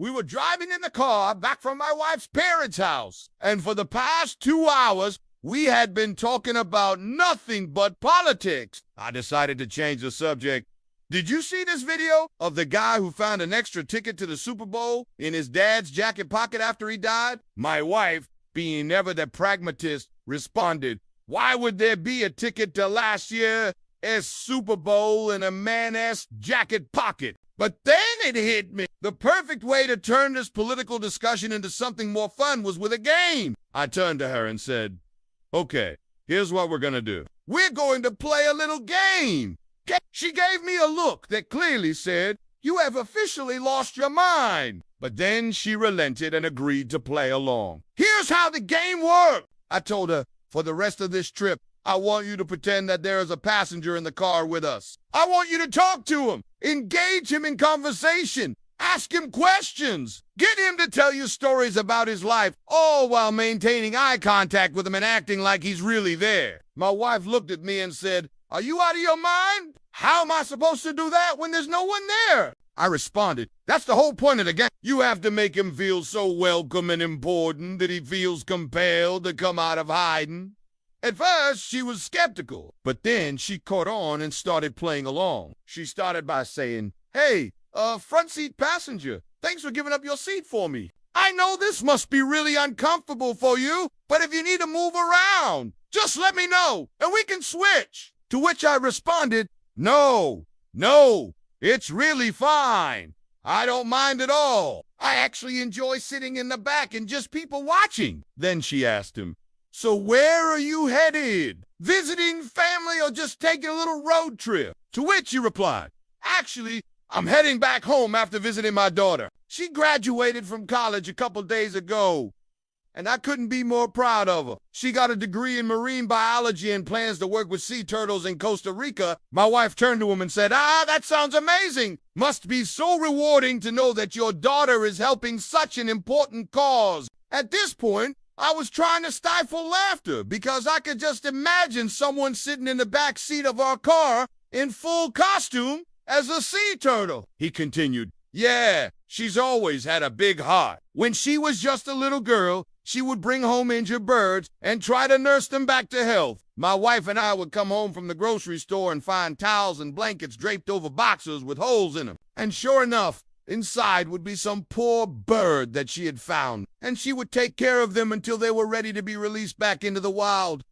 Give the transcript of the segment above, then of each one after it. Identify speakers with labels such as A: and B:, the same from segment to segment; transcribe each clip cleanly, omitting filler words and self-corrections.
A: We were driving in the car back from my wife's parents' house, and for the past 2 hours, we had been talking about nothing but politics. I decided to change the subject. Did you see this video of the guy who found an extra ticket to the Super Bowl in his dad's jacket pocket after he died? My wife, being ever the pragmatist, responded, "Why would there be a ticket to last year's Super Bowl in a man's jacket pocket?" But then it hit me. The perfect way to turn this political discussion into something more fun was with a game. I turned to her and said, "Okay, here's what we're gonna do. We're going to play a little game." She gave me a look that clearly said, "You have officially lost your mind." But then she relented and agreed to play along. "Here's how the game worked," I told her. "For the rest of this trip, I want you to pretend that there is a passenger in the car with us. I want you to talk to him, engage him in conversation, ask him questions, get him to tell you stories about his life, all while maintaining eye contact with him and acting like he's really there." My wife looked at me and said, "Are you out of your mind? How am I supposed to do that when there's no one there?" I responded, "That's the whole point of the game. You have to make him feel so welcome and important that he feels compelled to come out of hiding." At first, she was skeptical, but then she caught on and started playing along. She started by saying, "Hey, front seat passenger, thanks for giving up your seat for me. I know this must be really uncomfortable for you, but if you need to move around, just let me know, and we can switch." To which I responded, No, it's really fine. I don't mind at all. I actually enjoy sitting in the back and just people watching." Then she asked him, "So where are you headed? Visiting family or just taking a little road trip?" To which he replied, "Actually, I'm heading back home after visiting my daughter. She graduated from college a couple days ago, and I couldn't be more proud of her. She got a degree in marine biology and plans to work with sea turtles in Costa Rica." My wife turned to him and said, "That sounds amazing. Must be so rewarding to know that your daughter is helping such an important cause." At this point, I was trying to stifle laughter because I could just imagine someone sitting in the back seat of our car in full costume as a sea turtle. He continued, "Yeah, she's always had a big heart. When she was just a little girl, she would bring home injured birds and try to nurse them back to health. My wife and I would come home from the grocery store and find towels and blankets draped over boxes with holes in them. And sure enough, inside would be some poor bird that she had found, and she would take care of them until they were ready to be released back into the wild."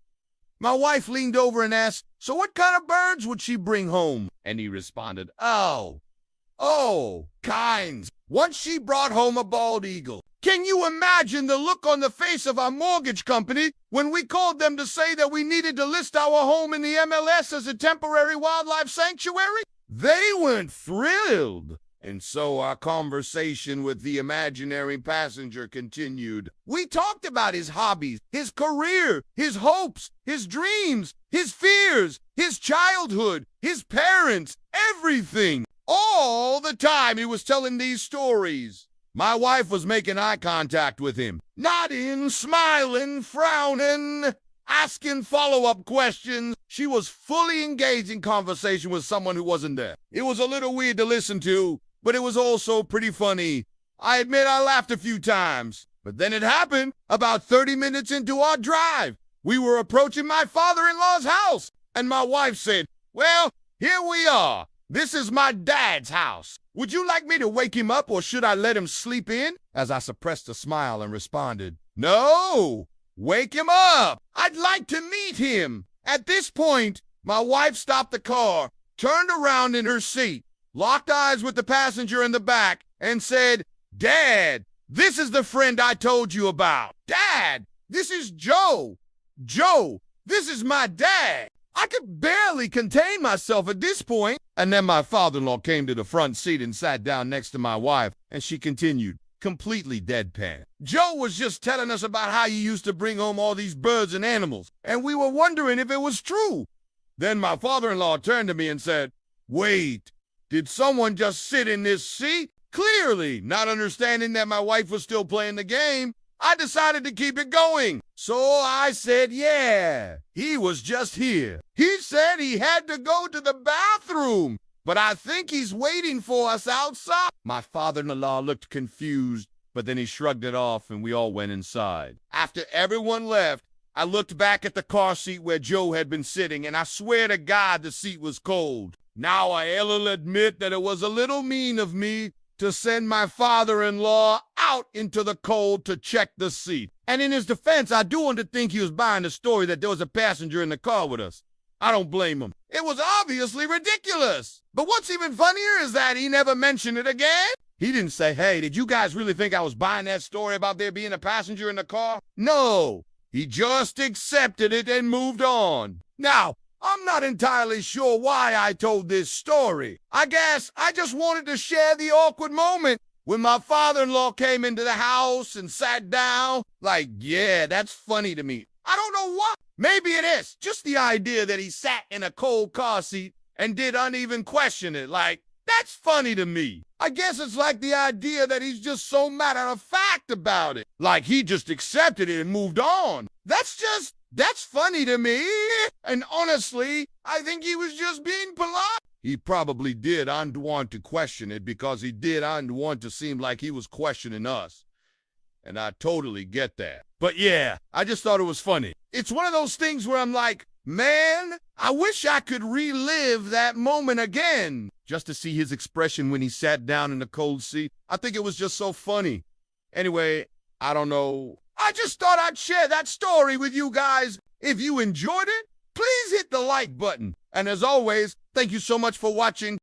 A: My wife leaned over and asked, "So what kind of birds would she bring home?" And he responded, Oh, kinds. Once she brought home a bald eagle. Can you imagine the look on the face of our mortgage company when we called them to say that we needed to list our home in the MLS as a temporary wildlife sanctuary? They weren't thrilled. And so our conversation with the imaginary passenger continued. We talked about his hobbies, his career, his hopes, his dreams, his fears, his childhood, his parents, everything. All the time he was telling these stories. My wife was making eye contact with him, nodding, smiling, frowning, asking follow-up questions. She was fully engaged in conversation with someone who wasn't there. It was a little weird to listen to, but it was also pretty funny. I admit I laughed a few times. But then it happened about 30 minutes into our drive. We were approaching my father-in-law's house, and my wife said, "Well, here we are. This is my dad's house. Would you like me to wake him up, or should I let him sleep in?" As I suppressed a smile and responded, "No, wake him up. I'd like to meet him." At this point, my wife stopped the car, turned around in her seat, locked eyes with the passenger in the back, and said, "Dad, this is the friend I told you about. Dad, this is Joe. Joe, this is my dad." I could barely contain myself at this point. And then my father-in-law came to the front seat and sat down next to my wife, and she continued, completely deadpan, "Joe was just telling us about how you used to bring home all these birds and animals, and we were wondering if it was true." Then my father-in-law turned to me and said, "Wait, did someone just sit in this seat?" Clearly, not understanding that my wife was still playing the game, I decided to keep it going. So I said, "Yeah, he was just here. He said he had to go to the bathroom." but I think he's waiting for us outside. My father-in-law looked confused, but then he shrugged it off and we all went inside. After everyone left, I looked back at the car seat where Joe had been sitting, and I swear to God the seat was cold. Now I'll admit that it was a little mean of me to send my father-in-law out into the cold to check the seat. And in his defense, I do want to think he was buying the story that there was a passenger in the car with us. I don't blame him. It was obviously ridiculous. But what's even funnier is that he never mentioned it again. He didn't say, hey, did you guys really think I was buying that story about there being a passenger in the car? No. He just accepted it and moved on. Now, I'm not entirely sure why I told this story. I guess I just wanted to share the awkward moment when my father-in-law came into the house and sat down. Like, yeah, that's funny to me. I don't know why. Maybe it is. Just the idea that he sat in a cold car seat and didn't even question it. Like, that's funny to me. I guess it's like the idea that he's just so matter of fact about it. Like he just accepted it and moved on. That's funny to me. And honestly, I think he was just being polite. He probably didn't want to question it because he didn't want to seem like he was questioning us. And I totally get that. But yeah, I just thought it was funny. It's one of those things where I'm like, man, I wish I could relive that moment again. Just to see his expression when he sat down in the cold seat. I think it was just so funny. Anyway, I don't know. I just thought I'd share that story with you guys. If you enjoyed it, please hit the like button. And as always, thank you so much for watching.